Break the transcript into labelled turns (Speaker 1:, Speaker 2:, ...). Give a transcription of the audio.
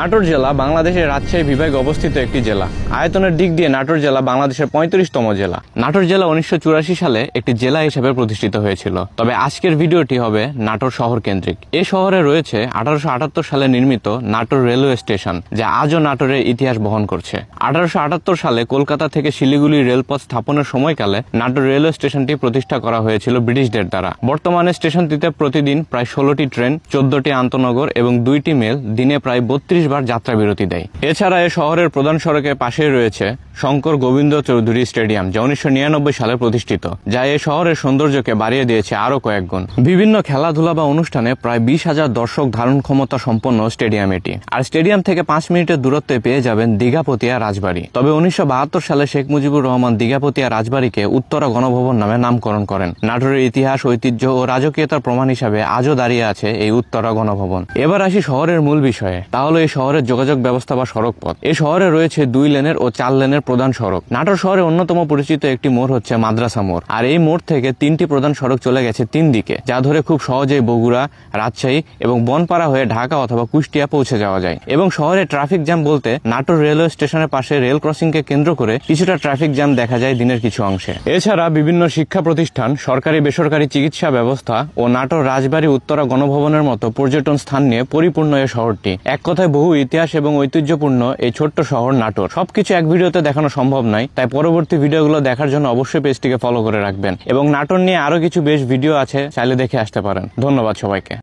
Speaker 1: নাটোর জেলা বাংলাদেশের রাজশাহী বিভাগে অবস্থিত একটি জেলা। আয়তনের দিক দিয়ে নাটোর জেলা বাংলাদেশের 35তম জেলা। নাটোর জেলা 1984 সালে একটি জেলা হিসেবে প্রতিষ্ঠিত হয়েছিল। তবে আজকের ভিডিওটি হবে নাটোর শহর কেন্দ্রিক। এই শহরে রয়েছে 1878 সালে নির্মিত নাটোর রেলওয়ে স্টেশন, যা আজও নাটোরের ইতিহাস বহন করছে। 1878 সালে কলকাতা থেকে শিলিগুড়ি রেলপথ স্থাপনের সময়কালে নাটোর রেলওয়ে স্টেশনটি প্রতিষ্ঠা করা হয়েছিল ব্রিটিশদের দ্বারা। বর্তমানে স্টেশনটিতে প্রতিদিন প্রায় 16টি ট্রেন, 14টি আন্তনগর এবং 2টি মেল দিনে প্রায় 32 বার যাত্রা বিরতি দেয়। এছাড়া এ শহরের প্রধান সড়কের পাশেই রয়েছে শঙ্কর গোবিন্দ চৌধুরী স্টেডিয়াম, যা 1999 সালে প্রতিষ্ঠিত, যা এই শহরের সৌন্দর্যকে বাড়িয়ে দিয়েছে আরো কয়েক গুণ। বিভিন্ন খেলাধুলা বা অনুষ্ঠানে প্রায় 20,000 দর্শক ধারণ ক্ষমতা সম্পন্ন স্টেডিয়াম এটি। আর স্টেডিয়াম থেকে 5 মিনিটের দূরত্বে পেয়ে যাবেন দীঘাপতিয়া রাজবাড়ি। তবে 1972 সালে শেখ মুজিবুর রহমান দীঘাপতিয়া রাজবাড়িকে উত্তরা গণভবন নামে নামকরণ করেন। নাটোরের ইতিহাস, ঐতিহ্য ও রাজকীয়তার প্রমাণ হিসাবে আজও দাঁড়িয়ে আছে এই উত্তরা গণভবন। এবার আসি শহরের মূল বিষয়ে, তাহলে এই শহরের যোগাযোগ ব্যবস্থা বা সড়ক পথ। এই শহরে রয়েছে 2 লেনের ও 4 লেনের প্রধান সড়ক। নাটোর শহরে অন্যতম পরিচিত একটি মোড় হচ্ছে মাদ্রাসা মোড়। আর এই মোড় থেকে 3টি প্রধান সড়ক চলে গেছে 3 দিকে, যা ধরে খুব সহজেই বগুড়া, রাজশাহী এবং বনপাড়া হয়ে ঢাকা অথবা কুষ্টিয়া পৌঁছে যাওয়া যায়। এবং শহরে ট্রাফিক জ্যাম বলতে নাটোর রেলওয়ে স্টেশনের পাশে রেল ক্রসিংকে কেন্দ্র করে কিছুটা ট্রাফিক জ্যাম দেখা যায় দিনের কিছু অংশে। এছাড়া বিভিন্ন শিক্ষা প্রতিষ্ঠান, সরকারি বেসরকারি চিকিৎসা ব্যবস্থা ও নাটোর রাজবাড়ি, উত্তরা গণভবনের মতো পর্যটন স্থান নিয়ে পরিপূর্ণ এই শহরটি। এক কথায় বহু ইতিহাস এবং ঐতিহ্যপূর্ণ এই ছোট্ট শহর নাটোর। সবকিছু এক ভিডিওতে দেখানো সম্ভব নয়, তাই পরবর্তী ভিডিওগুলো দেখার জন্য অবশ্যই পেজটিকে ফলো করে রাখবেন। এবং নাটোর নিয়ে আরো কিছু বেশ ভিডিও আছে, চাইলে দেখে আসতে পারেন। ধন্যবাদ সবাইকে।